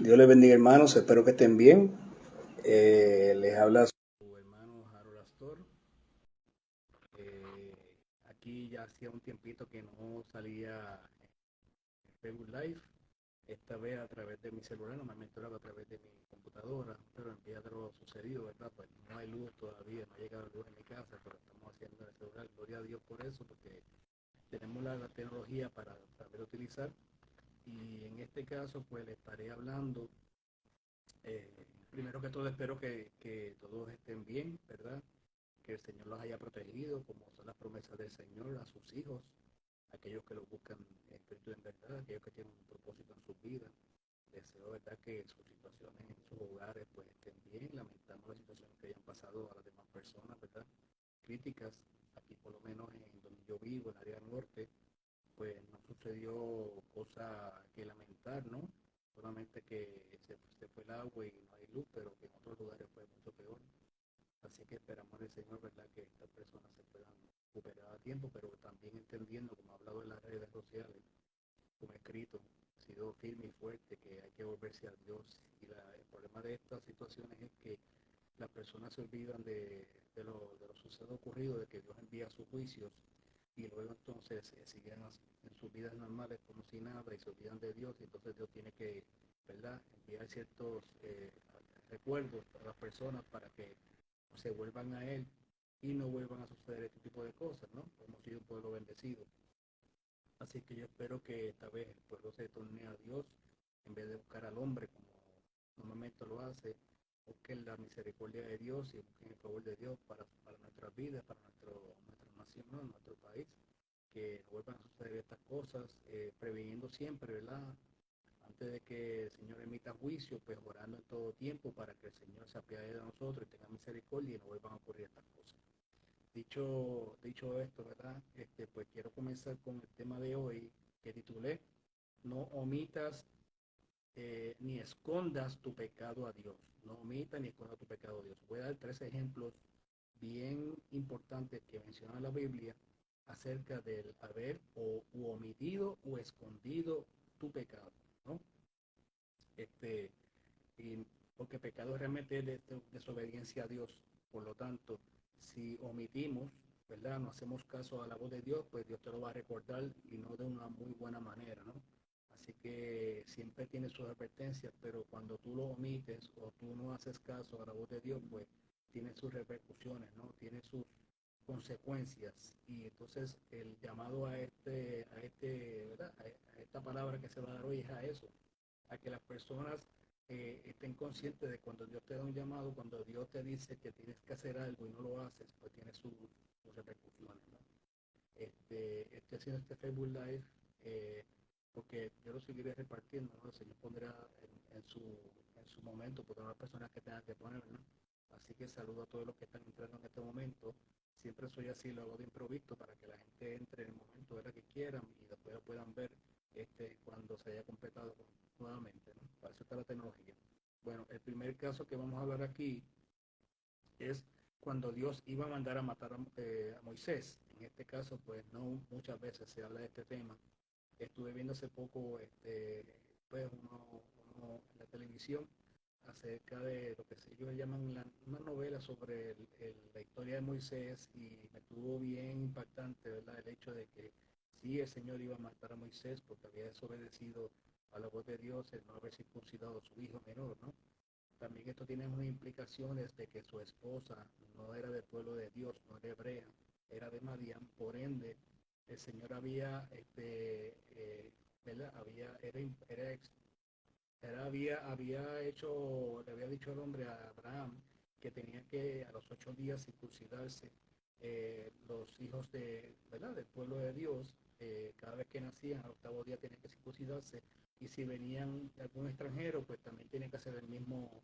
Dios les bendiga, hermanos, espero que estén bien. Les habla su hermano Harold Astor. Eh, Aquí ya hacía un tiempito que no salía en Facebook Live. Esta vez a través de mi celular, normalmente lo hago a través de mi computadora, pero en vía de lo sucedido, ¿verdad? Pues no hay luz todavía, no ha llegado luz en mi casa, pero estamos haciendo en el celular. Gloria a Dios por eso, porque tenemos la tecnología para saber utilizar. Y en este caso, pues le estaré hablando. Primero que todo espero que todos estén bien, ¿verdad? Que el Señor los haya protegido, como son las promesas del Señor a sus hijos, aquellos que lo buscan en espíritu en verdad, aquellos que tienen un propósito en su vida. Deseo, ¿verdad?, que sus situaciones en sus hogares pues estén bien. Lamentamos las situaciones que hayan pasado a las demás personas, ¿verdad? Críticas, aquí por lo menos en donde yo vivo, en el área norte, pues no sucedió cosa que lamentar, ¿no? Solamente que se fue el agua y no hay luz, pero que en otros lugares fue mucho peor. Así que esperamos del Señor, ¿verdad?, que estas personas se puedan recuperar a tiempo, pero también entendiendo, como ha hablado en las redes sociales, como he escrito, ha sido firme y fuerte, que hay que volverse a Dios. Y el problema de estas situaciones es que las personas se olvidan de los sucesos ocurridos, de que Dios envía sus juicios y luego entonces siguen en sus vidas normales como si nada y se olvidan de Dios, y entonces Dios tiene que, ¿verdad?, enviar ciertos recuerdos para las personas para que se vuelvan a Él y no vuelvan a suceder este tipo de cosas, ¿no? Hemos sido un pueblo bendecido. Así que yo espero que esta vez el pueblo se torne a Dios en vez de buscar al hombre como normalmente lo hace. Busquen la misericordia de Dios y busquen el favor de Dios para nuestras vidas, para nuestra nación, ¿no?, nuestro país. Que no vuelvan a suceder estas cosas, previniendo siempre, ¿verdad? Antes de que el Señor emita juicio, pues orando en todo tiempo para que el Señor se apiade de nosotros y tenga misericordia y no vuelvan a ocurrir estas cosas. Dicho esto, ¿verdad? Pues quiero comenzar con el tema de hoy que titulé No omitas ni escondas tu pecado a Dios. No omitas ni escondas tu pecado a Dios. Voy a dar tres ejemplos bien importantes que menciona la Biblia acerca del haber u omitido o escondido tu pecado, ¿no? Este, y porque pecado realmente es desobediencia a Dios. Por lo tanto, si omitimos, ¿verdad?, no hacemos caso a la voz de Dios, pues Dios te lo va a recordar y no de una muy buena manera, ¿no? Así que siempre tiene sus advertencias, pero cuando tú lo omites o tú no haces caso a la voz de Dios, pues tiene sus repercusiones, ¿no? Tiene sus consecuencias. Y entonces el llamado ¿verdad?, a esta palabra que se va a dar hoy es a eso, a que las personas estén conscientes de cuando Dios te da un llamado, cuando Dios te dice que tienes que hacer algo y no lo haces, pues tiene sus repercusiones, ¿no? Estoy haciendo este Facebook Live eh, porque yo lo seguiré repartiendo, ¿no? El Señor pondrá en su momento, porque habrá personas que tengan que poner, ¿no? Así que saludo a todos los que están entrando en este momento. Siempre soy así, lo hago de improviso para que la gente entre en el momento de la que quieran y después lo puedan ver cuando se haya completado nuevamente, ¿no? Para eso está la tecnología. Bueno, el primer caso que vamos a hablar aquí es cuando Dios iba a mandar a matar a Moisés. En este caso, pues no muchas veces se habla de este tema. Estuve viendo hace poco pues en la televisión acerca de lo que ellos llaman una novela sobre la historia de Moisés, y me estuvo bien impactante, ¿verdad?, el hecho de que sí, el Señor iba a matar a Moisés porque había desobedecido a la voz de Dios, el no haber circuncidado a su hijo menor, ¿no? También esto tiene unas implicaciones de que su esposa no era del pueblo de Dios, no era hebrea, era de Madián. Por ende, el Señor había, ¿verdad?, había hecho, le había dicho al hombre, a Abraham, que tenía que a los 8 días circuncidarse los hijos ¿verdad?, del pueblo de Dios. Cada vez que nacían, al octavo día tenían que circuncidarse, y si venían de algún extranjero, pues también tienen que hacer el mismo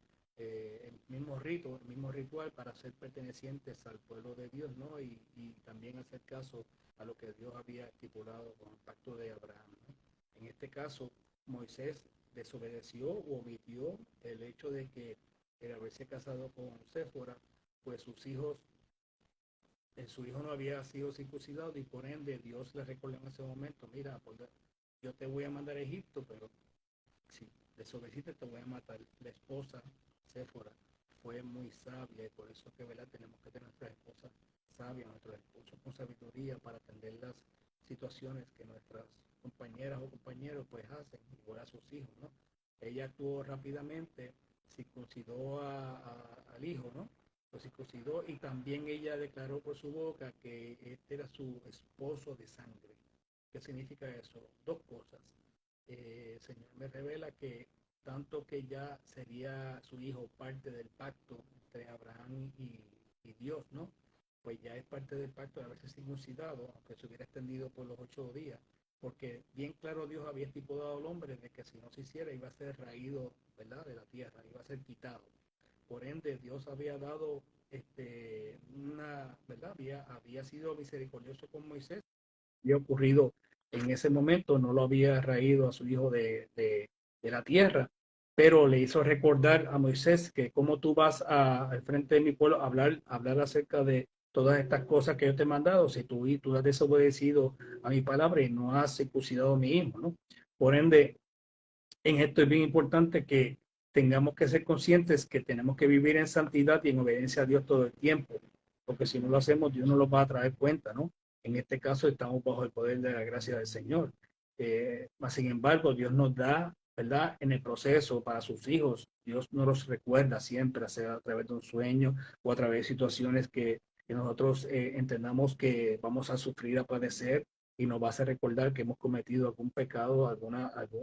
rito, el mismo ritual para ser pertenecientes al pueblo de Dios, ¿no? Y también hacer caso a lo que Dios había estipulado con el pacto de Abraham, ¿no? En este caso, Moisés desobedeció o omitió el hecho de que el haberse casado con Séfora, pues su hijo no había sido circuncidado, y por ende Dios le recordó en ese momento, mira, pues, yo te voy a mandar a Egipto, pero si desobedeciste te voy a matar. La esposa, Séfora, fue muy sabia y por eso que, ¿verdad? Tenemos que tener nuestras esposas sabias, nuestros esposos con sabiduría para atender las situaciones que nuestras compañeras o compañeros pues hacen, igual a sus hijos, ¿no? Ella actuó rápidamente, circuncidó al hijo, ¿no? Lo circuncidó y también ella declaró por su boca que este era su esposo de sangre. ¿Qué significa eso? Dos cosas. El Señor me revela que tanto que ya sería su hijo parte del pacto entre Abraham y Dios, ¿no? Pues ya es parte del pacto de haberse circuncidado, aunque se hubiera extendido por los 8 días, porque bien claro Dios había estipulado al hombre de que si no se hiciera iba a ser raído, ¿verdad?, de la tierra, iba a ser quitado. Por ende, Dios había dado ¿verdad? Había sido misericordioso con Moisés. Había ocurrido en ese momento, no lo había raído a su hijo de la tierra, pero le hizo recordar a Moisés que cómo tú vas al frente de mi pueblo a hablar acerca de todas estas cosas que yo te he mandado, si tú has desobedecido a mi palabra y no has circuncidado a mi hijo, ¿no? Por ende, en esto es bien importante que tengamos que ser conscientes que tenemos que vivir en santidad y en obediencia a Dios todo el tiempo, porque si no lo hacemos, Dios no lo va a traer cuenta, ¿no? En este caso estamos bajo el poder de la gracia del Señor. Mas, sin embargo, Dios nos da, ¿verdad? En el proceso para sus hijos, Dios nos los recuerda siempre, sea a través de un sueño o a través de situaciones que nosotros entendamos que vamos a sufrir, a padecer, y nos va a hacer recordar que hemos cometido algún pecado,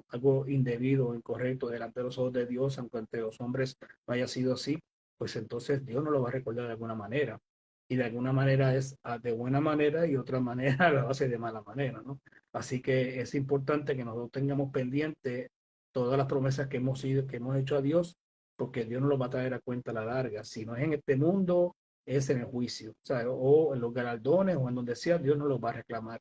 algo indebido o incorrecto delante de los ojos de Dios, aunque ante los hombres no haya sido así, pues entonces Dios nos lo va a recordar de alguna manera. Y de alguna manera es de buena manera y otra manera lo hace de mala manera, ¿no? Así que es importante que nosotros tengamos pendiente todas las promesas que hemos hecho a Dios, porque Dios nos lo va a traer a cuenta a la larga. Si no es en este mundo, es en el juicio, o sea, o en los galardones o en donde sea, Dios nos lo va a reclamar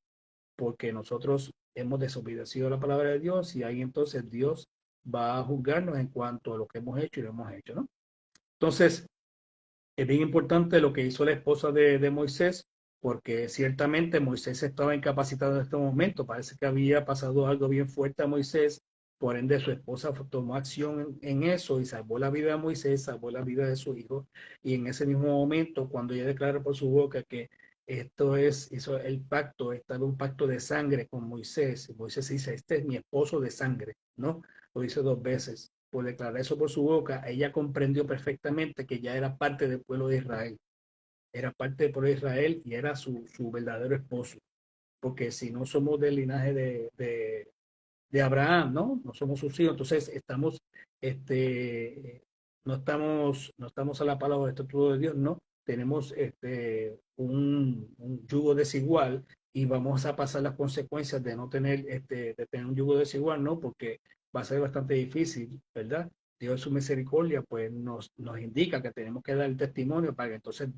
porque nosotros hemos desobedecido la palabra de Dios y ahí entonces Dios va a juzgarnos en cuanto a lo que hemos hecho y lo hemos hecho, ¿no? Entonces, es bien importante lo que hizo la esposa de Moisés, porque ciertamente Moisés estaba incapacitado en este momento. Parece que había pasado algo bien fuerte a Moisés. Por ende, su esposa tomó acción en eso y salvó la vida de Moisés, salvó la vida de su hijo. Y en ese mismo momento, cuando ella declara por su boca que hizo el pacto, estaba un pacto de sangre con Moisés. Moisés dice, este es mi esposo de sangre, ¿no? Lo dice dos veces. Por declarar eso por su boca, ella comprendió perfectamente que ya era parte del pueblo de Israel. Era parte del pueblo de Israel y era su verdadero esposo. Porque si no somos del linaje de Abraham, ¿no? No somos sus hijos, entonces este, no estamos a la palabra de este pueblo de Dios, ¿no? Tenemos un yugo desigual y vamos a pasar las consecuencias de no tener, de tener un yugo desigual, ¿no? Porque va a ser bastante difícil, ¿verdad? Dios en su misericordia, pues nos indica que tenemos que dar el testimonio para que entonces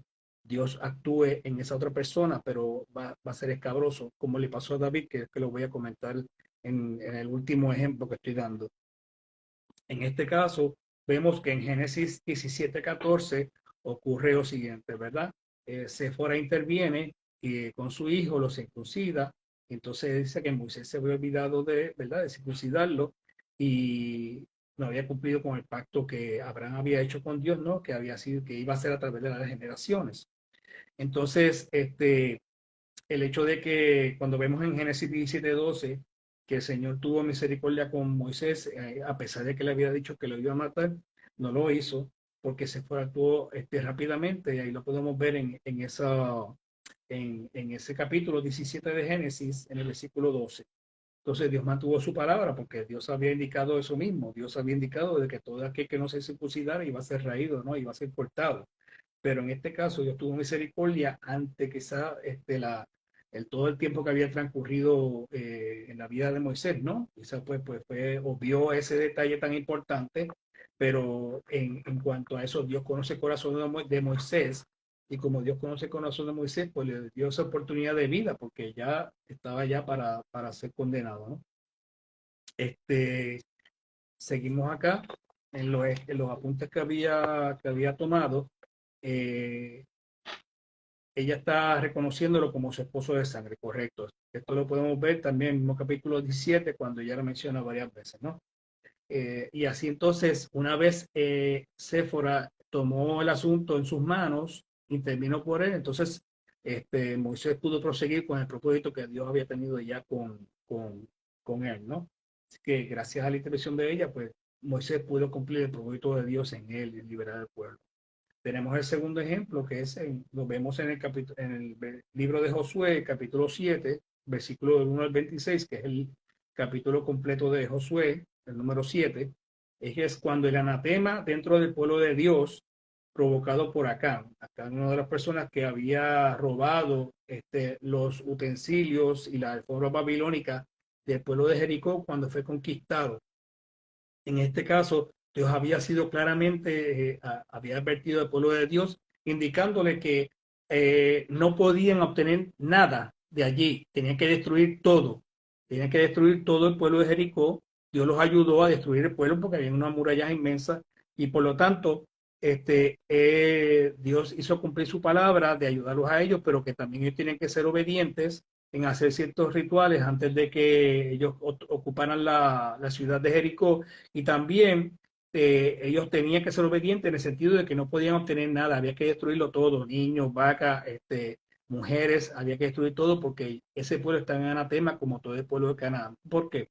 Dios actúe en esa otra persona, pero va a ser escabroso, como le pasó a David, que lo voy a comentar en el último ejemplo que estoy dando. En este caso, vemos que en Génesis 17:14 ocurre lo siguiente, ¿verdad? Séfora interviene y con su hijo lo circuncida. Entonces dice que Moisés se había olvidado ¿verdad?, de circuncidarlo y no había cumplido con el pacto que Abraham había hecho con Dios, ¿no? Que había sido, que iba a ser a través de las generaciones. Entonces, el hecho de que cuando vemos en Génesis 17:12 que el Señor tuvo misericordia con Moisés, a pesar de que le había dicho que lo iba a matar, no lo hizo porque se fue, actuó rápidamente y ahí lo podemos ver en ese capítulo 17 de Génesis, en el versículo 12. Entonces Dios mantuvo su palabra porque Dios había indicado eso mismo. Dios había indicado de que todo aquel que no se circuncidara iba a ser raído, ¿no? Iba a ser cortado. Pero en este caso Dios tuvo misericordia ante quizá todo el tiempo que había transcurrido en la vida de Moisés, ¿no? Quizá obvió ese detalle tan importante, pero en cuanto a eso, Dios conoce el corazón de Moisés, y como Dios conoce el corazón de Moisés, pues le dio esa oportunidad de vida, porque ya estaba ya para ser condenado, ¿no? Este, Seguimos acá en los apuntes que había tomado. eh, Ella está reconociéndolo como su esposo de sangre, correcto. Esto lo podemos ver también en el mismo capítulo 17, cuando ella lo menciona varias veces, ¿no? Y así entonces, una vez Séfora tomó el asunto en sus manos, intervino por él, entonces Moisés pudo proseguir con el propósito que Dios había tenido ya con él, ¿no? Así que gracias a la intervención de ella, pues Moisés pudo cumplir el propósito de Dios en él y liberar al pueblo. Tenemos el segundo ejemplo, que es lo vemos en el libro de Josué, capítulo 7, versículo del 1 al 26, que es el capítulo completo de Josué, el número 7, es cuando el anatema dentro del pueblo de Dios, provocado por Acán, una de las personas que había robado los utensilios y la alfombra babilónica del pueblo de Jericó cuando fue conquistado. En este caso, Dios había sido claramente, había advertido al pueblo de Dios, indicándole que no podían obtener nada de allí, tenían que destruir todo, tenían que destruir todo el pueblo de Jericó. Dios los ayudó a destruir el pueblo porque había una muralla inmensa y por lo tanto, Dios hizo cumplir su palabra de ayudarlos a ellos, pero que también ellos tienen que ser obedientes en hacer ciertos rituales antes de que ellos ocuparan la ciudad de Jericó y también ellos tenían que ser obedientes en el sentido de que no podían obtener nada, había que destruirlo todo, niños, vacas, mujeres, había que destruir todo porque ese pueblo está en anatema como todo el pueblo de Canaán. ¿Por qué?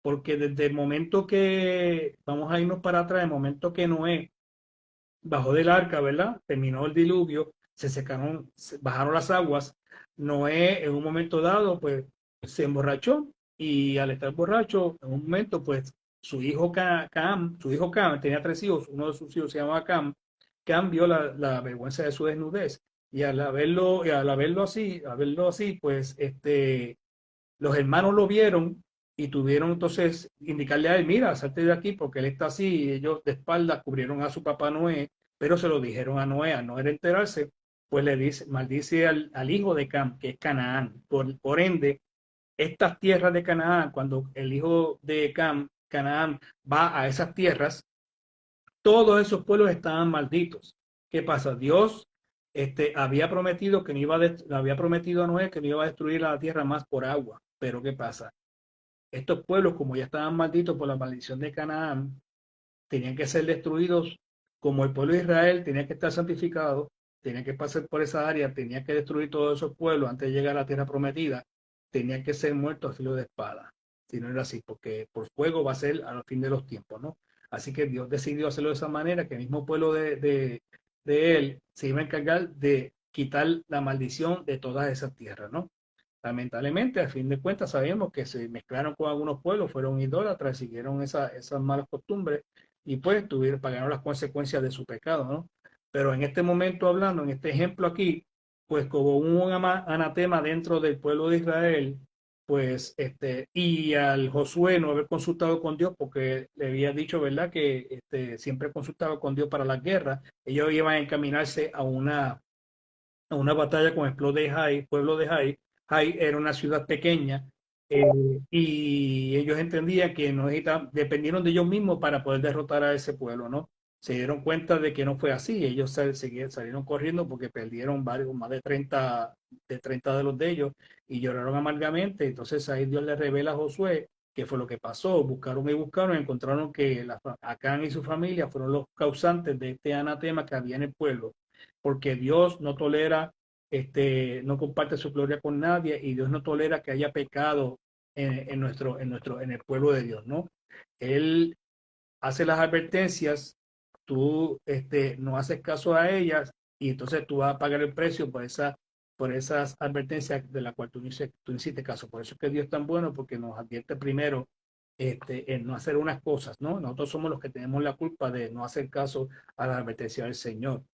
Porque desde el momento que, vamos a irnos para atrás, el momento que Noé bajó del arca, ¿verdad? Terminó el diluvio, se secaron, bajaron las aguas. Noé en un momento dado, pues se emborrachó y al estar borracho, en un momento, pues su hijo Cam, tenía tres hijos, uno de sus hijos se llamaba Cam, Cam vio la vergüenza de su desnudez al verlo así, pues los hermanos lo vieron y tuvieron entonces indicarle a él, mira, salte de aquí porque él está así. Y ellos de espaldas cubrieron a su papá Noé, pero se lo dijeron a Noé, a no era enterarse, pues le dice, maldice al hijo de Cam, que es Canaán. Por ende, estas tierras de Canaán, cuando el hijo de Cam, Canaán, va a esas tierras, todos esos pueblos estaban malditos. ¿Qué pasa? Dios había prometido que no iba había prometido a Noé que no iba a destruir la tierra más por agua. Pero ¿qué pasa? Estos pueblos, como ya estaban malditos por la maldición de Canaán, tenían que ser destruidos como el pueblo de Israel tenía que estar santificado, tenía que pasar por esa área, tenía que destruir todos esos pueblos antes de llegar a la tierra prometida, tenía que ser muertos a filo de espada. Si no era así, porque por fuego va a ser a fin de los tiempos, ¿no? Así que Dios decidió hacerlo de esa manera, que el mismo pueblo de él se iba a encargar de quitar la maldición de todas esas tierras, ¿no? Lamentablemente, a fin de cuentas, sabemos que se mezclaron con algunos pueblos, fueron idólatras, siguieron esas malas costumbres y pues pagaron las consecuencias de su pecado, ¿no? Pero en este momento hablando, en este ejemplo aquí, pues como un anatema dentro del pueblo de Israel, pues y al Josué no haber consultado con Dios, porque le había dicho, ¿verdad?, que siempre consultaba con Dios para las guerras, ellos iban a encaminarse a una batalla con el pueblo de Jai. Jai era una ciudad pequeña eh, y ellos entendían que no dependieron de ellos mismos para poder derrotar a ese pueblo, ¿no? Se dieron cuenta de que no fue así, ellos salieron corriendo porque perdieron más de 30 de los de ellos y lloraron amargamente. Entonces ahí Dios le revela a Josué qué fue lo que pasó. Buscaron y buscaron, encontraron que Acán y su familia fueron los causantes de este anatema que había en el pueblo porque Dios no tolera, no comparte su gloria con nadie y Dios no tolera que haya pecado en el pueblo de Dios, ¿no? Él hace las advertencias, tú no haces caso a ellas y entonces tú vas a pagar el precio por esas advertencias de las cuales tú hiciste caso. Por eso es que Dios es tan bueno porque nos advierte primero en no hacer unas cosas, ¿no? Nosotros somos los que tenemos la culpa de no hacer caso a las advertencias del Señor.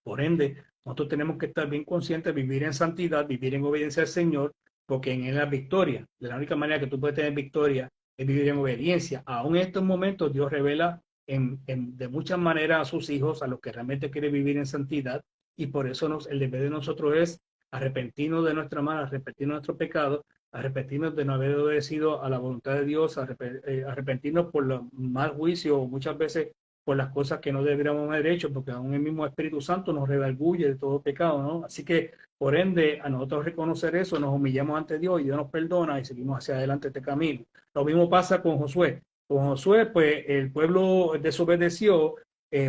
Por ende, nosotros tenemos que estar bien conscientes, vivir en santidad, vivir en obediencia al Señor, porque en Él la victoria. De la única manera que tú puedes tener victoria es vivir en obediencia. Aún en estos momentos Dios revela de muchas maneras a sus hijos, a los que realmente quieren vivir en santidad, y por eso el deber de nosotros es arrepentirnos de nuestra mala, arrepentirnos de nuestro pecado, arrepentirnos de no haber obedecido a la voluntad de Dios, arrepentirnos por los mal juicio o muchas veces por las cosas que no deberíamos haber hecho, porque aún el mismo Espíritu Santo nos redarguye de todo pecado, ¿no? Así que, por ende, a nosotros reconocer eso, nos humillamos ante Dios y Dios nos perdona y seguimos hacia adelante este camino. Lo mismo pasa con Josué. Con Josué, pues el pueblo desobedeció,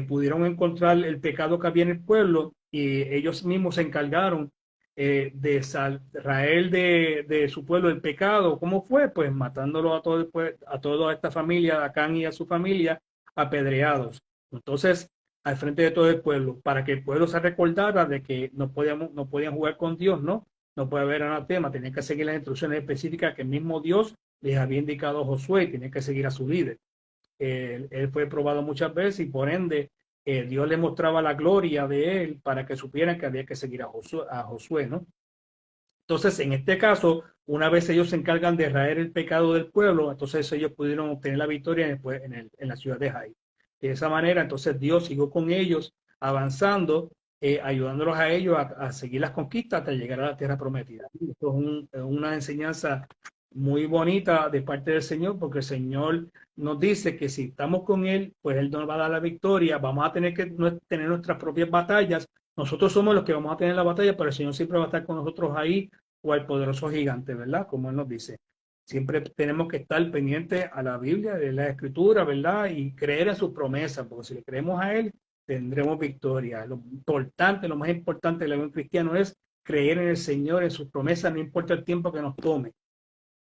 pudieron encontrar el pecado que había en el pueblo y ellos mismos se encargaron de traer de su pueblo el pecado. ¿Cómo fue? Pues matándolo a todo a toda esta familia, a Acán y a su familia, apedreados. Entonces, al frente de todo el pueblo, para que el pueblo se recordara de que no podían jugar con Dios, ¿no? No puede haber anatema, tenían que seguir las instrucciones específicas que el mismo Dios les había indicado a Josué y tenía que seguir a su líder. Él fue probado muchas veces y por ende Dios le mostraba la gloria de él para que supieran que había que seguir a Josué, ¿no? Entonces, en este caso, una vez ellos se encargan de raer el pecado del pueblo, entonces ellos pudieron obtener la victoria en la ciudad de Jai. De esa manera, entonces Dios siguió con ellos, avanzando, ayudándolos a ellos a seguir las conquistas hasta llegar a la tierra prometida. Esto es una enseñanza muy bonita de parte del Señor, porque el Señor nos dice que si estamos con Él, pues Él nos va a dar la victoria, vamos a tener que tener nuestras propias batallas. Nosotros somos los que vamos a tener la batalla, pero el Señor siempre va a estar con nosotros ahí o al poderoso gigante, ¿verdad? Como Él nos dice. Siempre tenemos que estar pendientes a la Biblia, de la Escritura, ¿verdad? Y creer en sus promesas, porque si le creemos a Él, tendremos victoria. Lo importante, lo más importante de la vida cristiano es creer en el Señor, en sus promesas, no importa el tiempo que nos tome.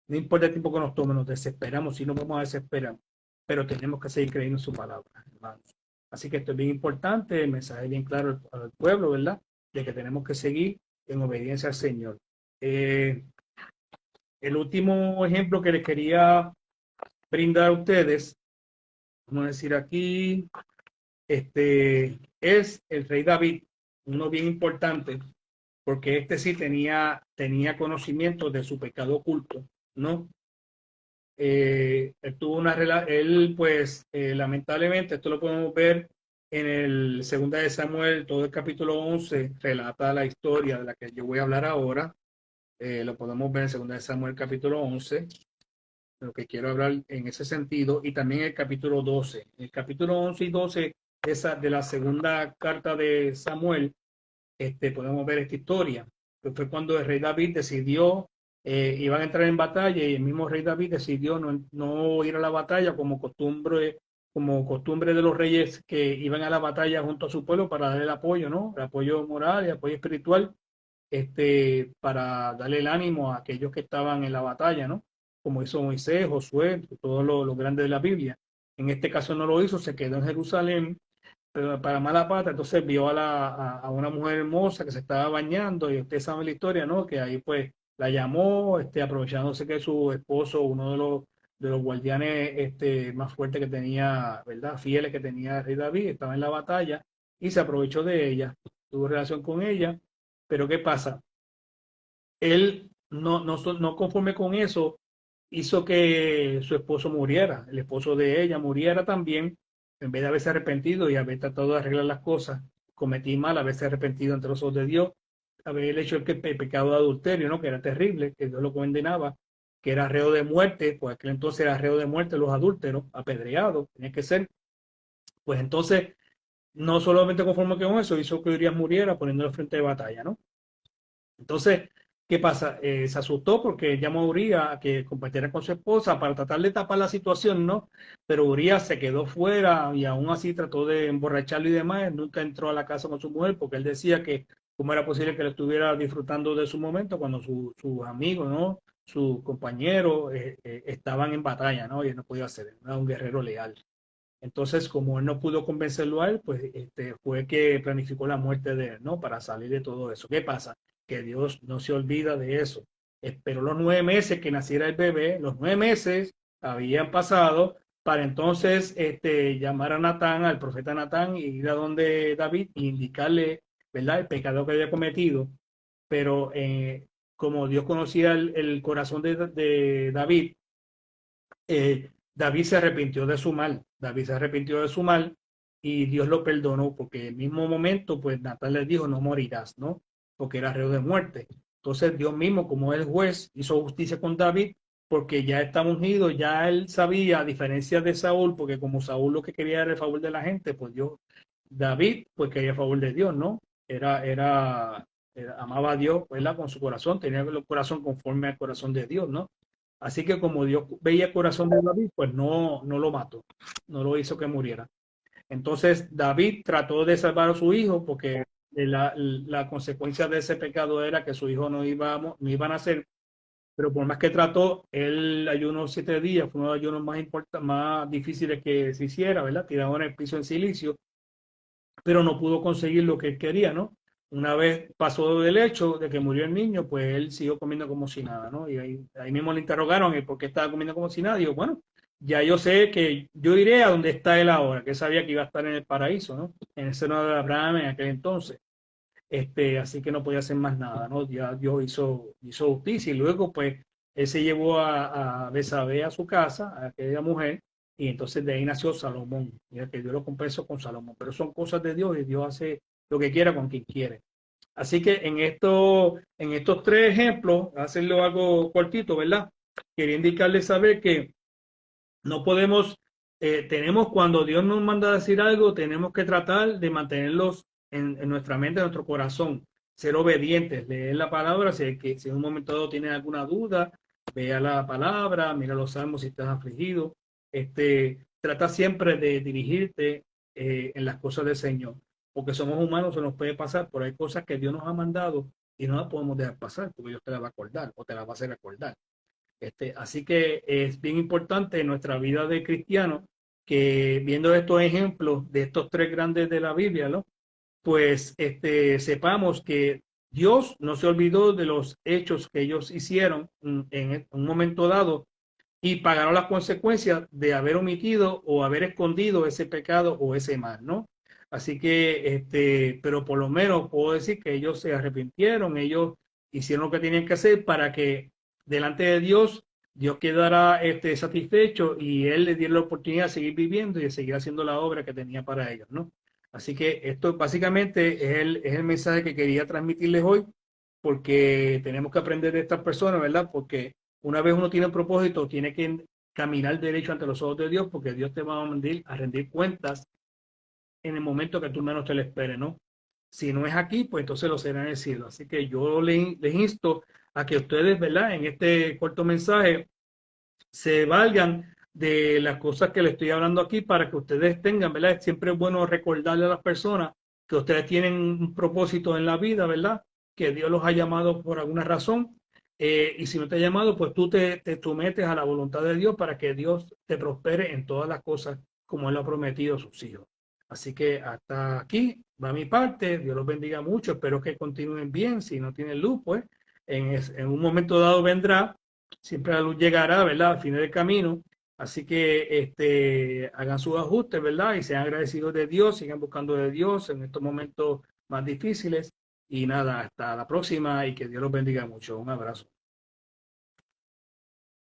No importa el tiempo que nos tome, nos desesperamos, si no vamos a desesperar, pero tenemos que seguir creyendo en su palabra, hermanos. Así que esto es bien importante, el mensaje bien claro al pueblo, ¿verdad? De que tenemos que seguir en obediencia al Señor. Eh, el último ejemplo que les quería brindar a ustedes, vamos a decir aquí, es el rey David, uno bien importante, porque este sí tenía conocimiento de su pecado oculto, ¿no? Él tuvo él pues lamentablemente, esto lo podemos ver en el segunda de Samuel, todo el capítulo 11 relata la historia de la que yo voy a hablar ahora. Lo podemos ver en segunda de Samuel capítulo 11, lo que quiero hablar en ese sentido, y también el capítulo 12. El capítulo 11 y 12 de la segunda carta de Samuel, podemos ver esta historia, que fue cuando el rey David decidió, iban a entrar en batalla y el mismo rey David decidió no ir a la batalla como costumbre de los reyes que iban a la batalla junto a su pueblo para darle el apoyo, ¿no? El apoyo moral y apoyo espiritual, para darle el ánimo a aquellos que estaban en la batalla, ¿no? Como hizo Moisés, Josué, todos los grandes de la Biblia. En este caso no lo hizo, se quedó en Jerusalén, pero para mala pata, entonces vio a una mujer hermosa que se estaba bañando y usted sabe la historia, ¿no? Que ahí pues la llamó, aprovechándose que su esposo, uno de los guardianes más fuertes que tenía, ¿verdad? Fieles que tenía el rey David, estaba en la batalla y se aprovechó de ella, tuvo relación con ella, pero ¿qué pasa? Él no conforme con eso, hizo que su esposo muriera, el esposo de ella muriera también, en vez de haberse arrepentido y haber tratado de arreglar las cosas, cometí mal, haberse arrepentido ante los ojos de Dios, haber hecho el pecado de adulterio, ¿no? Que era terrible, que Dios lo condenaba, que era reo de muerte, pues aquel entonces era reo de muerte los adúlteros, apedreados, tenía que ser, pues entonces, no solamente conforme con eso, hizo que Urias muriera poniéndolo frente de batalla, ¿no? Entonces, ¿qué pasa? Se asustó porque llamó a Uría a que compartiera con su esposa para tratar de tapar la situación, ¿no? Pero Uría se quedó fuera y aún así trató de emborracharlo y demás. Él nunca entró a la casa con su mujer porque él decía que cómo era posible que él estuviera disfrutando de su momento cuando sus amigos, ¿no? Sus compañeros estaban en batalla, ¿no? Y él no podía hacer, era un guerrero leal. Entonces, como él no pudo convencerlo a él, pues fue que planificó la muerte de él, ¿no? Para salir de todo eso. ¿Qué pasa? Que Dios no se olvida de eso. Esperó los 9 meses que naciera el bebé, los 9 meses habían pasado para entonces llamar a Natán, al profeta Natán, y ir a donde David e indicarle, ¿verdad?, el pecado que había cometido. Pero como Dios conocía el corazón de David, David se arrepintió de su mal, David se arrepintió de su mal y Dios lo perdonó porque en el mismo momento, pues Natán le dijo, no morirás, ¿no? Porque era reo de muerte. Entonces Dios mismo, como el juez, hizo justicia con David porque ya estaba ungido, ya él sabía, a diferencia de Saúl, porque como Saúl lo que quería era el favor de la gente, pues David, pues quería el favor de Dios, ¿no? Amaba a Dios, ¿verdad? Con su corazón, tenía el corazón conforme al corazón de Dios, ¿no? Así que como Dios veía el corazón de David, pues no lo mató, no lo hizo que muriera. Entonces David trató de salvar a su hijo porque la consecuencia de ese pecado era que su hijo no iba a nacer, pero por más que trató, él ayunó 7 días, fue uno de los ayunos más difíciles que se hiciera, ¿verdad? Tirado en el piso en silicio, pero no pudo conseguir lo que él quería, ¿no? Una vez pasó del hecho de que murió el niño, pues él siguió comiendo como si nada, ¿no? Y ahí mismo le interrogaron el por qué estaba comiendo como si nada. Y digo, bueno, ya yo sé que yo iré a donde está él ahora, que él sabía que iba a estar en el paraíso, ¿no? En el seno de Abraham en aquel entonces. Así que no podía hacer más nada, ¿no? Ya Dios hizo justicia y luego pues él se llevó a Betsabé a su casa, a aquella mujer, y entonces de ahí nació Salomón. Mira que Dios lo compensó con Salomón, pero son cosas de Dios y Dios hace lo que quiera con quien quiere. Así que en estos tres ejemplos, hacerlo algo cortito, ¿verdad? Quería indicarles saber que no podemos, tenemos cuando Dios nos manda a decir algo, tenemos que tratar de mantenerlos en nuestra mente, en nuestro corazón, ser obedientes, leer la palabra, si en un momento dado tienes alguna duda, vea la palabra, mira los salmos si estás afligido, trata siempre de dirigirte en las cosas del Señor, porque somos humanos, se nos puede pasar, pero hay cosas que Dios nos ha mandado y no las podemos dejar pasar, porque Dios te las va a acordar o te las va a hacer acordar. Así que es bien importante en nuestra vida de cristiano que viendo estos ejemplos de estos tres grandes de la Biblia, ¿no? Pues sepamos que Dios no se olvidó de los hechos que ellos hicieron en un momento dado y pagaron las consecuencias de haber omitido o haber escondido ese pecado o ese mal, ¿no? Así que, pero por lo menos puedo decir que ellos se arrepintieron, ellos hicieron lo que tenían que hacer para que delante de Dios, Dios quedara satisfecho y Él les diera la oportunidad de seguir viviendo y de seguir haciendo la obra que tenía para ellos, ¿no? Así que esto básicamente es el mensaje que quería transmitirles hoy, porque tenemos que aprender de estas personas, ¿verdad? Porque una vez uno tiene un propósito, tiene que caminar derecho ante los ojos de Dios, porque Dios te va a rendir cuentas en el momento que tú menos te lo esperes, ¿no? Si no es aquí, pues entonces lo será en el cielo. Así que yo les insto a que ustedes, ¿verdad? En este corto mensaje se valgan de las cosas que les estoy hablando aquí para que ustedes tengan, ¿verdad? Siempre es bueno recordarle a las personas que ustedes tienen un propósito en la vida, ¿verdad? Que Dios los ha llamado por alguna razón. Y si no te ha llamado, pues tú te sometes a la voluntad de Dios para que Dios te prospere en todas las cosas como Él lo ha prometido a sus hijos. Así que hasta aquí va mi parte. Dios los bendiga mucho. Espero que continúen bien. Si no tienen luz, pues en un momento dado vendrá. Siempre la luz llegará, ¿verdad? Al final del camino. Así que hagan sus ajustes, ¿verdad? Y sean agradecidos de Dios, sigan buscando de Dios en estos momentos más difíciles. Y nada, hasta la próxima y que Dios los bendiga mucho. Un abrazo.